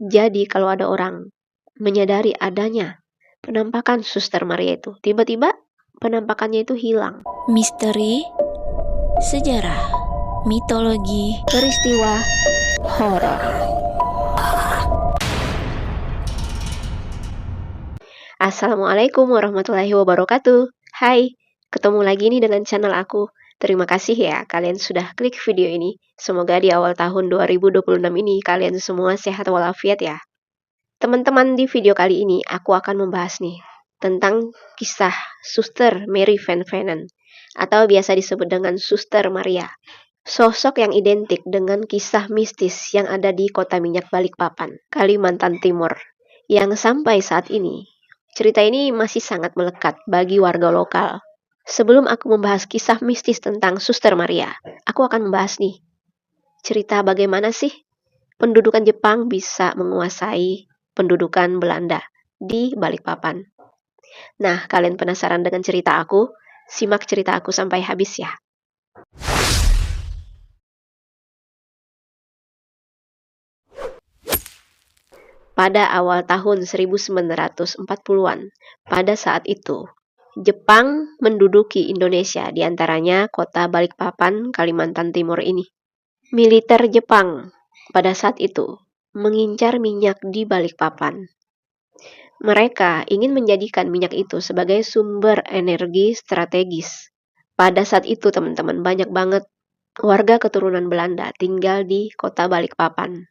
Jadi kalau ada orang menyadari adanya penampakan Suster Maria itu, tiba-tiba penampakannya itu hilang. Misteri, sejarah, mitologi, Peristiwa horor. Assalamualaikum warahmatullahi wabarakatuh. Hai, ketemu lagi nih dengan channel aku. Terima kasih ya kalian sudah klik video ini. Semoga di awal tahun 2026 ini kalian semua sehat walafiat ya. Teman-teman, di video kali ini aku akan membahas nih tentang kisah Suster Mary Van Venen atau biasa disebut dengan Suster Maria. Sosok yang identik dengan kisah mistis yang ada di Kota Minyak Balikpapan, Kalimantan Timur, yang sampai saat ini cerita ini masih sangat melekat bagi warga lokal. Sebelum aku membahas kisah mistis tentang Suster Maria, aku akan membahas nih cerita bagaimana sih pendudukan Jepang bisa menguasai pendudukan Belanda di Balikpapan. Nah, kalian penasaran dengan cerita aku? Simak cerita aku sampai habis ya. Pada awal tahun 1940-an, pada saat itu, Jepang menduduki Indonesia, diantaranya kota Balikpapan, Kalimantan Timur ini. Militer Jepang pada saat itu mengincar minyak di Balikpapan. Mereka ingin menjadikan minyak itu sebagai sumber energi strategis. Pada saat itu, teman-teman, banyak banget warga keturunan Belanda tinggal di kota Balikpapan.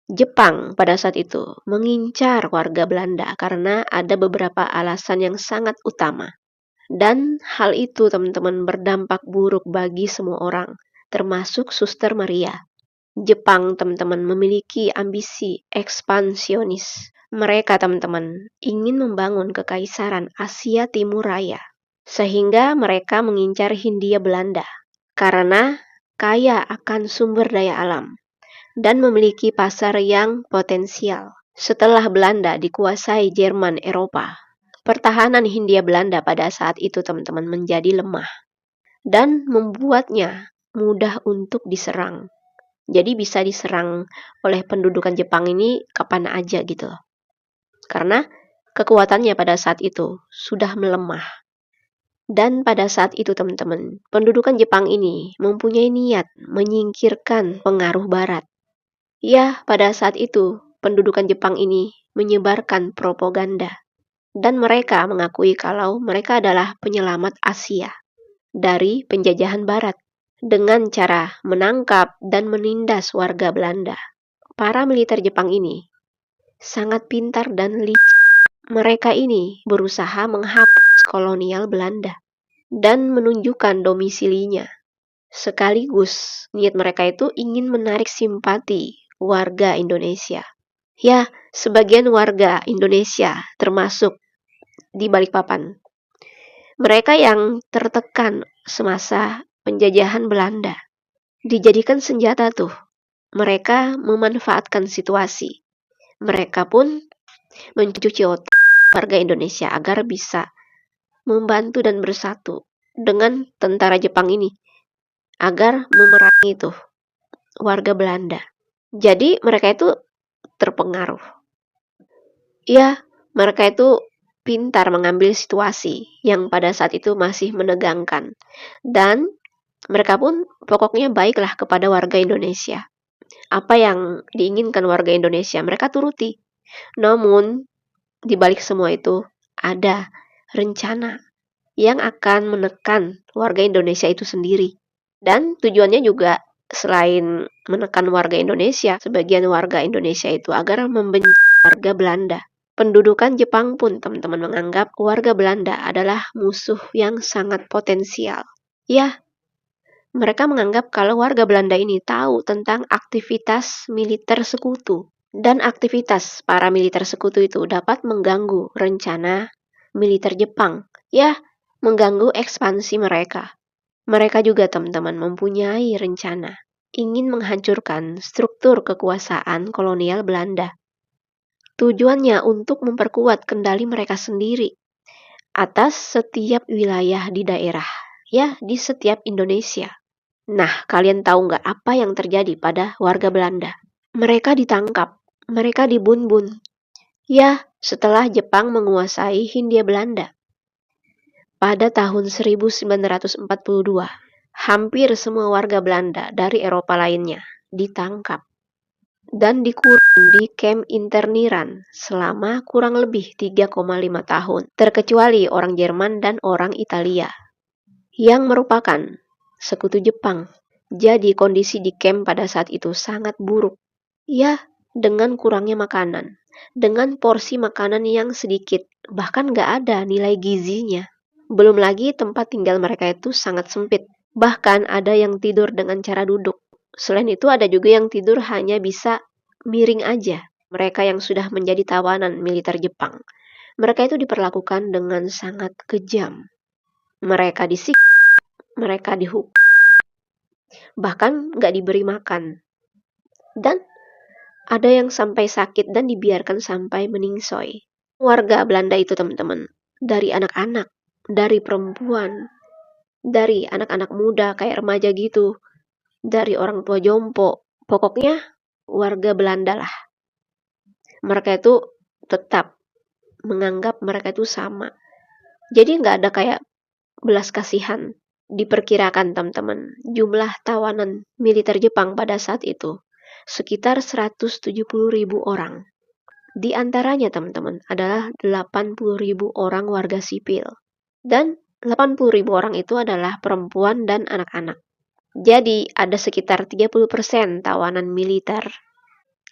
Jepang pada saat itu mengincar warga Belanda karena ada beberapa alasan yang sangat utama. Dan hal itu, teman-teman, berdampak buruk bagi semua orang, termasuk Suster Maria. Jepang, teman-teman, memiliki ambisi ekspansionis. Mereka, teman-teman, ingin membangun kekaisaran Asia Timur Raya. Sehingga mereka mengincar Hindia Belanda karena kaya akan sumber daya alam dan memiliki pasar yang potensial. Setelah Belanda dikuasai Jerman Eropa, pertahanan Hindia Belanda pada saat itu, teman-teman, menjadi lemah dan membuatnya mudah untuk diserang. Jadi bisa diserang oleh pendudukan Jepang ini kapan aja gitu. Karena kekuatannya pada saat itu sudah melemah. Dan pada saat itu, teman-teman, pendudukan Jepang ini mempunyai niat menyingkirkan pengaruh Barat. Ya, pada saat itu, pendudukan Jepang ini menyebarkan propaganda. Dan mereka mengakui kalau mereka adalah penyelamat Asia dari penjajahan Barat. Dengan cara menangkap dan menindas warga Belanda. Para militer Jepang ini sangat pintar dan licik. Mereka ini berusaha menghapus kolonial Belanda dan menunjukkan domisilinya. Sekaligus, niat mereka itu ingin menarik simpati warga Indonesia. Ya, sebagian warga Indonesia termasuk di Balikpapan. Mereka yang tertekan semasa penjajahan Belanda dijadikan senjata tuh. Mereka memanfaatkan situasi. Mereka pun mencuci otak warga Indonesia agar bisa membantu dan bersatu dengan tentara Jepang ini agar memerangi tuh warga Belanda. Jadi mereka itu terpengaruh. Ya, mereka itu pintar mengambil situasi yang pada saat itu masih menegangkan. Dan mereka pun pokoknya baiklah kepada warga Indonesia. Apa yang diinginkan warga Indonesia, mereka turuti. Namun, di balik semua itu, ada rencana yang akan menekan warga Indonesia itu sendiri. Dan tujuannya juga selain menekan warga Indonesia, sebagian warga Indonesia itu agar membenci warga Belanda. Pendudukan Jepang pun, teman-teman, menganggap warga Belanda adalah musuh yang sangat potensial. Ya, mereka menganggap kalau warga Belanda ini tahu tentang aktivitas militer sekutu. Dan aktivitas para militer sekutu itu dapat mengganggu rencana militer Jepang. Ya, mengganggu ekspansi mereka. Mereka juga, teman-teman, mempunyai rencana ingin menghancurkan struktur kekuasaan kolonial Belanda. Tujuannya untuk memperkuat kendali mereka sendiri atas setiap wilayah di daerah, ya, di setiap Indonesia. Nah, kalian tahu nggak apa yang terjadi pada warga Belanda? Mereka ditangkap, Mereka di Bun-Bun. Ya, setelah Jepang menguasai Hindia Belanda. Pada tahun 1942, hampir semua warga Belanda dari Eropa lainnya ditangkap dan dikurung di kamp interniran selama kurang lebih 3,5 tahun, terkecuali orang Jerman dan orang Italia, yang merupakan sekutu Jepang. Jadi kondisi di kamp pada saat itu sangat buruk. Ya, dengan kurangnya makanan, dengan porsi makanan yang sedikit, bahkan nggak ada nilai gizinya. Belum lagi tempat tinggal mereka itu sangat sempit. Bahkan ada yang tidur dengan cara duduk. Selain itu ada juga yang tidur hanya bisa miring aja. Mereka yang sudah menjadi tawanan militer Jepang. Mereka itu diperlakukan dengan sangat kejam. Mereka disiksa, mereka dihukum, bahkan nggak diberi makan. Dan ada yang sampai sakit dan dibiarkan sampai meningsoi. Warga Belanda itu teman-teman, dari anak-anak, dari perempuan, dari anak-anak muda kayak remaja gitu, dari orang tua jompo, pokoknya warga Belanda lah. Mereka itu tetap menganggap mereka itu sama. Jadi nggak ada kayak belas kasihan. Diperkirakan teman-teman, jumlah tawanan militer Jepang pada saat itu sekitar 170.000 orang. Di antaranya teman-teman adalah 80.000 orang warga sipil. Dan 80.000 orang itu adalah perempuan dan anak-anak. Jadi ada sekitar 30% tawanan militer,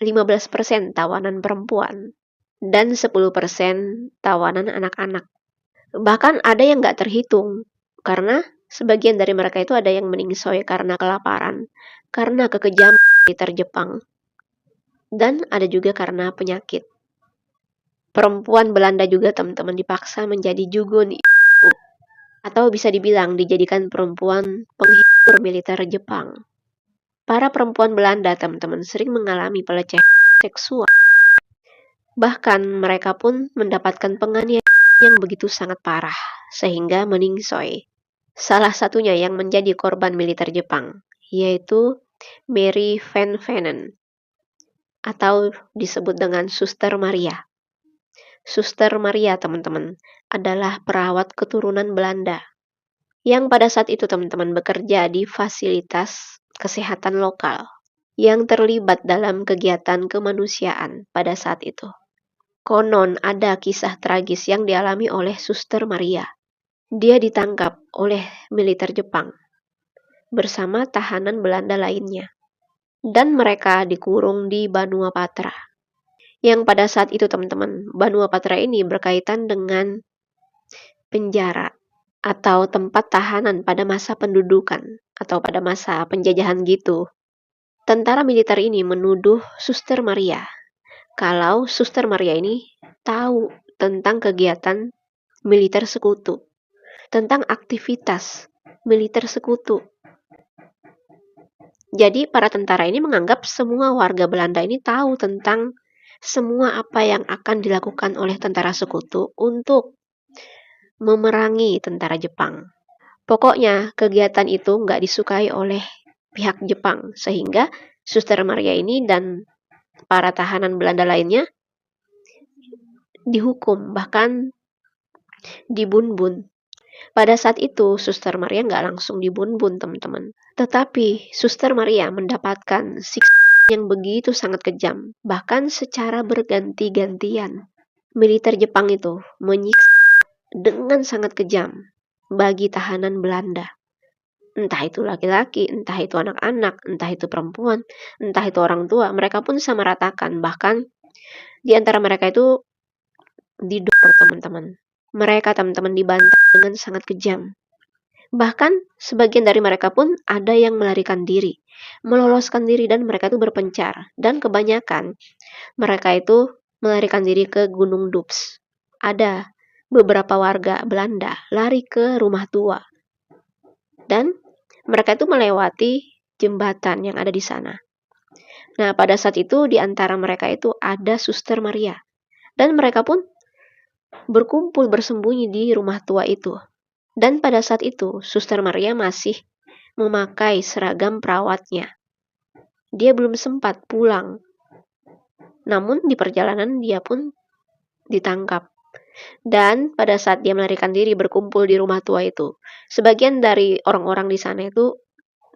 15% tawanan perempuan, dan 10% tawanan anak-anak. Bahkan ada yang nggak terhitung, karena sebagian dari mereka itu ada yang meningsoi karena kelaparan, karena kekejaman militer Jepang, dan ada juga karena penyakit. Perempuan Belanda juga teman-teman dipaksa menjadi jugun, atau bisa dibilang dijadikan perempuan penghibur militer Jepang. Para perempuan Belanda teman-teman sering mengalami pelecehan seksual. Bahkan mereka pun mendapatkan penganiayaan yang begitu sangat parah, sehingga meningsoi. Salah satunya yang menjadi korban militer Jepang, yaitu Mary Van Venen, atau disebut dengan Suster Maria. Suster Maria, teman-teman, adalah perawat keturunan Belanda yang pada saat itu teman-teman bekerja di fasilitas kesehatan lokal yang terlibat dalam kegiatan kemanusiaan pada saat itu. Konon ada kisah tragis yang dialami oleh Suster Maria. Dia ditangkap oleh militer Jepang bersama tahanan Belanda lainnya, dan mereka dikurung di Banua Patra. Yang pada saat itu teman-teman, Banua Patra ini berkaitan dengan penjara atau tempat tahanan pada masa pendudukan atau pada masa penjajahan gitu. Tentara militer ini menuduh Suster Maria kalau Suster Maria ini tahu tentang kegiatan militer sekutu, tentang aktivitas militer sekutu. Jadi para tentara ini menganggap semua warga Belanda ini tahu tentang semua apa yang akan dilakukan oleh tentara sekutu untuk memerangi tentara Jepang. Pokoknya kegiatan itu nggak disukai oleh pihak Jepang, sehingga Suster Maria ini dan para tahanan Belanda lainnya dihukum, bahkan dibun-bun. Pada saat itu, Suster Maria nggak langsung dibun-bun, teman-teman. Tetapi, Suster Maria mendapatkan siksa yang begitu sangat kejam, bahkan secara berganti-gantian. Militer Jepang itu menyiksa dengan sangat kejam bagi tahanan Belanda. Entah itu laki-laki, entah itu anak-anak, entah itu perempuan, entah itu orang tua, mereka pun sama ratakan. Bahkan di antara mereka itu didor, teman-teman. Mereka teman-teman dibantai dengan sangat kejam. Bahkan sebagian dari mereka pun ada yang melarikan diri, meloloskan diri, dan mereka itu berpencar. Dan kebanyakan mereka itu melarikan diri ke Gunung Doubs. Ada beberapa warga Belanda lari ke rumah tua. Dan mereka itu melewati jembatan yang ada di sana. Nah, pada saat itu di antara mereka itu ada Suster Maria. Dan mereka pun berkumpul bersembunyi di rumah tua itu. Dan pada saat itu, Suster Maria masih memakai seragam perawatnya. Dia belum sempat pulang Namun di perjalanan dia pun ditangkap. Dan pada saat dia melarikan diri berkumpul di rumah tua itu, sebagian dari orang-orang di sana itu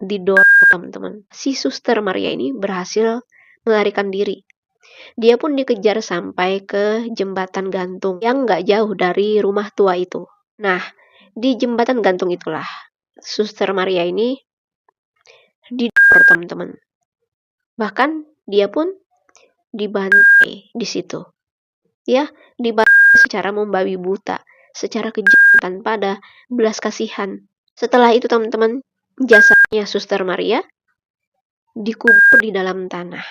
didorong teman-teman. Si Suster Maria ini berhasil melarikan diri. Dia pun dikejar sampai ke jembatan gantung yang nggak jauh dari rumah tua itu. Nah, di jembatan gantung itulah Suster Maria ini didorong teman-teman. Bahkan dia pun dibantai di situ. Ya, dibantai secara membabi buta, secara kejam tanpa ada belas kasihan. Setelah itu teman-teman, jasadnya Suster Maria dikubur di dalam tanah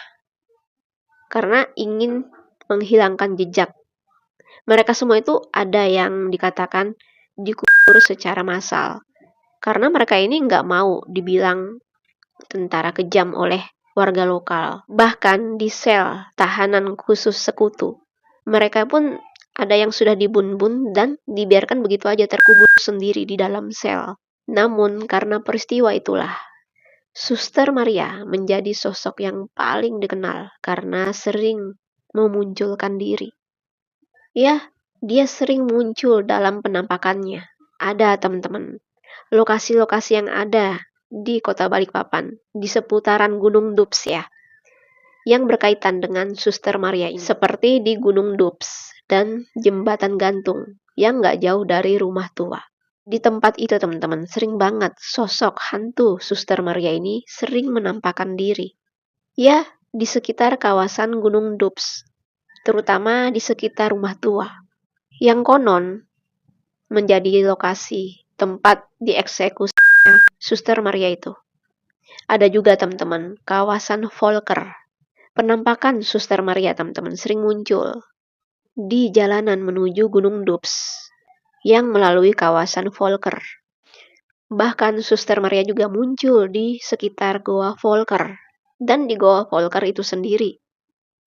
karena ingin menghilangkan jejak. Mereka semua itu ada yang dikatakan dikubur secara massal karena mereka ini nggak mau dibilang tentara kejam oleh warga lokal. Bahkan di sel tahanan khusus sekutu, mereka pun ada yang sudah dibun-bun dan dibiarkan begitu aja terkubur sendiri di dalam sel. Namun karena peristiwa itulah, Suster Maria menjadi sosok yang paling dikenal karena sering memunculkan diri. Ya, dia sering muncul dalam penampakannya. Ada teman-teman, lokasi-lokasi yang ada di kota Balikpapan, di seputaran Gunung Dups ya, yang berkaitan dengan Suster Maria ini. Seperti di Gunung Dups dan Jembatan Gantung yang nggak jauh dari rumah tua. Di tempat itu teman-teman, sering banget sosok hantu Suster Maria ini sering menampakkan diri. Ya, di sekitar kawasan Gunung Dups, terutama di sekitar rumah tua. Yang konon menjadi lokasi tempat dieksekusinya Suster Maria itu. Ada juga teman-teman, kawasan Volker. Penampakan Suster Maria teman-teman sering muncul di jalanan menuju Gunung Dups yang melalui kawasan Volker. Bahkan Suster Maria juga muncul di sekitar Goa Volker dan di Goa Volker itu sendiri.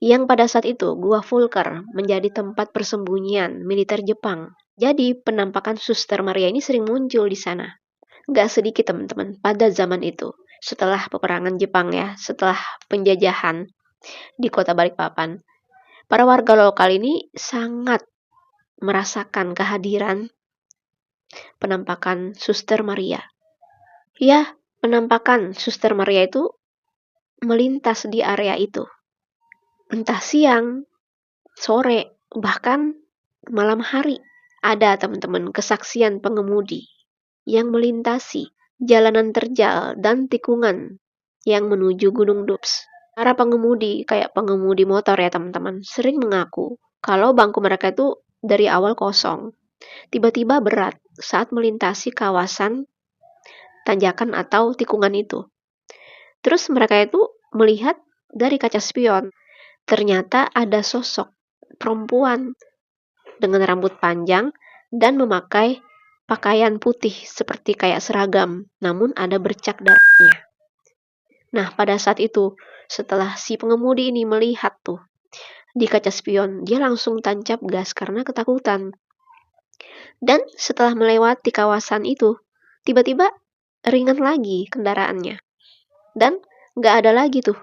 Yang pada saat itu Goa Volker menjadi tempat persembunyian militer Jepang. Jadi penampakan Suster Maria ini sering muncul di sana. Gak sedikit teman-teman pada zaman itu. Setelah peperangan Jepang ya, setelah penjajahan di kota Balikpapan, para warga lokal ini sangat merasakan kehadiran penampakan Suster Maria. Ya, penampakan Suster Maria itu melintas di area itu. Entah siang, sore, bahkan malam hari. Ada teman-teman kesaksian pengemudi yang melintasi jalanan terjal dan tikungan yang menuju Gunung Dups. Para pengemudi, kayak pengemudi motor ya teman-teman, sering mengaku kalau bangku mereka itu dari awal kosong. Tiba-tiba berat saat melintasi kawasan tanjakan atau tikungan itu. Terus mereka itu melihat dari kaca spion, ternyata ada sosok perempuan dengan rambut panjang dan memakai pakaian putih seperti kayak seragam, namun ada bercak darahnya. Nah, pada saat itu, setelah si pengemudi ini melihat tuh di kaca spion, dia langsung tancap gas karena ketakutan. Dan setelah melewati kawasan itu, tiba-tiba ringan lagi kendaraannya. Dan nggak ada lagi tuh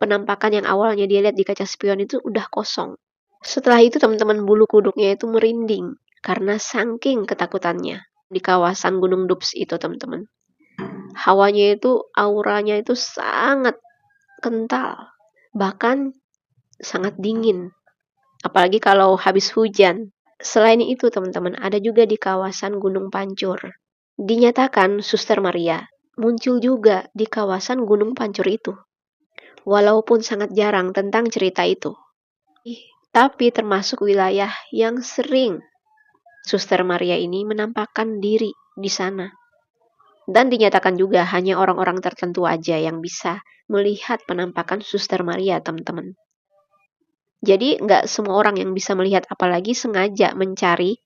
penampakan yang awalnya dia lihat di kaca spion itu udah kosong. Setelah itu teman-teman bulu kuduknya itu merinding karena saking ketakutannya di kawasan Gunung Dups itu teman-teman. Hawanya itu, auranya itu sangat kental, bahkan sangat dingin. Apalagi kalau habis hujan. Selain itu teman-teman, ada juga di kawasan Gunung Pancur. Dinyatakan Suster Maria muncul juga di kawasan Gunung Pancur itu. Walaupun sangat jarang tentang cerita itu. Tapi termasuk wilayah yang sering Suster Maria ini menampakkan diri di sana. Dan dinyatakan juga hanya orang-orang tertentu aja yang bisa melihat penampakan Suster Maria, teman-teman. Jadi nggak semua orang yang bisa melihat, apalagi sengaja mencari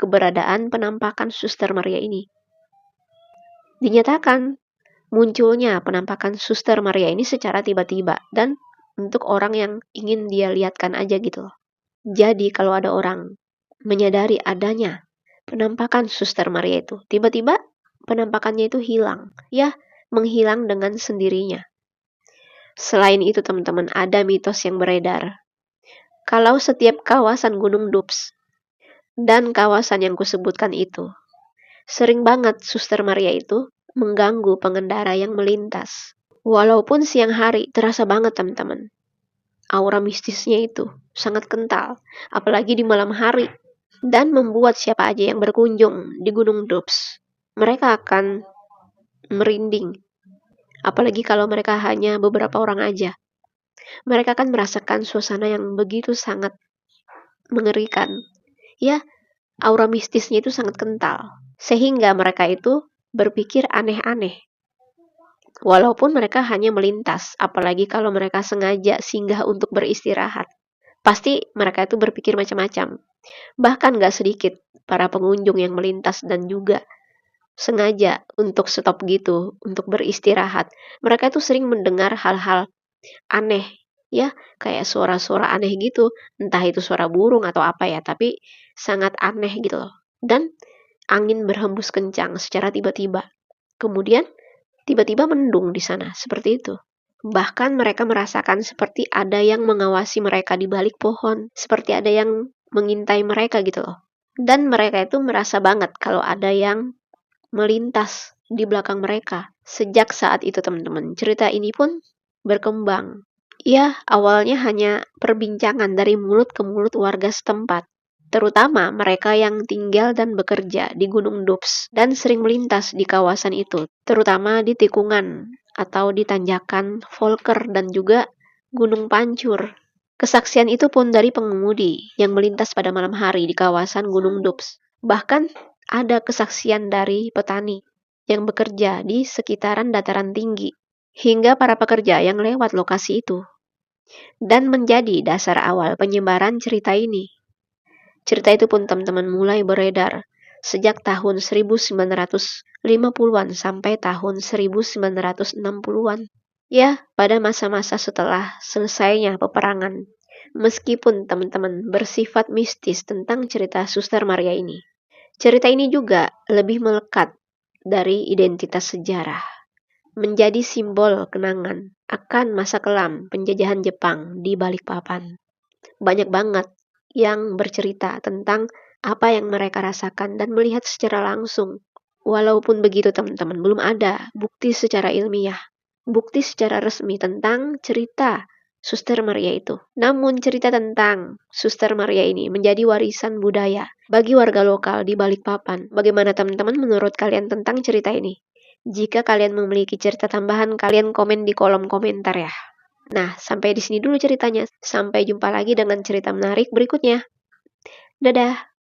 keberadaan penampakan Suster Maria ini. Dinyatakan munculnya penampakan Suster Maria ini secara tiba-tiba dan untuk orang yang ingin dia lihatkan aja gitu. Jadi kalau ada orang menyadari adanya penampakan Suster Maria itu, tiba-tiba penampakannya itu hilang. Ya, menghilang dengan sendirinya. Selain itu teman-teman, ada mitos yang beredar kalau setiap kawasan Gunung Dups dan kawasan yang kusebutkan itu sering banget Suster Maria itu mengganggu pengendara yang melintas. Walaupun siang hari terasa banget teman-teman. Aura mistisnya itu sangat kental, apalagi di malam hari, dan membuat siapa aja yang berkunjung di Gunung Dups, mereka akan merinding. Apalagi kalau mereka hanya beberapa orang aja. Mereka akan merasakan suasana yang begitu sangat mengerikan. Ya, aura mistisnya itu sangat kental. Sehingga mereka itu berpikir aneh-aneh. Walaupun mereka hanya melintas, apalagi kalau mereka sengaja singgah untuk beristirahat. Pasti mereka itu berpikir macam-macam. Bahkan gak sedikit para pengunjung yang melintas dan juga sengaja untuk stop gitu, untuk beristirahat. Mereka itu sering mendengar hal-hal aneh, ya, kayak suara-suara aneh gitu. Entah itu suara burung atau apa ya, tapi sangat aneh gitu loh. Dan angin berhembus kencang secara tiba-tiba. Kemudian tiba-tiba mendung di sana, seperti itu. Bahkan mereka merasakan seperti ada yang mengawasi mereka di balik pohon, seperti ada yang mengintai mereka gitu loh. Dan mereka itu merasa banget kalau ada yang melintas di belakang mereka. Sejak saat itu teman-teman, cerita ini pun berkembang. Ya, awalnya hanya perbincangan dari mulut ke mulut warga setempat. Terutama mereka yang tinggal dan bekerja di Gunung Dups dan sering melintas di kawasan itu, terutama di tikungan atau di tanjakan Volker dan juga Gunung Pancur. Kesaksian itu pun dari pengemudi yang melintas pada malam hari di kawasan Gunung Dups. Bahkan ada kesaksian dari petani yang bekerja di sekitaran dataran tinggi, hingga para pekerja yang lewat lokasi itu. Dan menjadi dasar awal penyebaran cerita ini. Cerita itu pun teman-teman mulai beredar sejak tahun 1950-an sampai tahun 1960-an. Ya, pada masa-masa setelah selesainya peperangan. Meskipun teman-teman bersifat mistis tentang cerita Suster Maria ini. Cerita ini juga lebih melekat dari identitas sejarah. Menjadi simbol kenangan akan masa kelam penjajahan Jepang di Balikpapan. Banyak banget yang bercerita tentang apa yang mereka rasakan dan melihat secara langsung. Walaupun begitu teman-teman, belum ada bukti secara ilmiah, bukti secara resmi tentang cerita Suster Maria itu. Namun cerita tentang Suster Maria ini menjadi warisan budaya bagi warga lokal di Balikpapan. Bagaimana teman-teman menurut kalian tentang cerita ini? Jika kalian memiliki cerita tambahan, kalian komen di kolom komentar ya. Nah, sampai di sini dulu ceritanya. Sampai jumpa lagi dengan cerita menarik berikutnya. Dadah!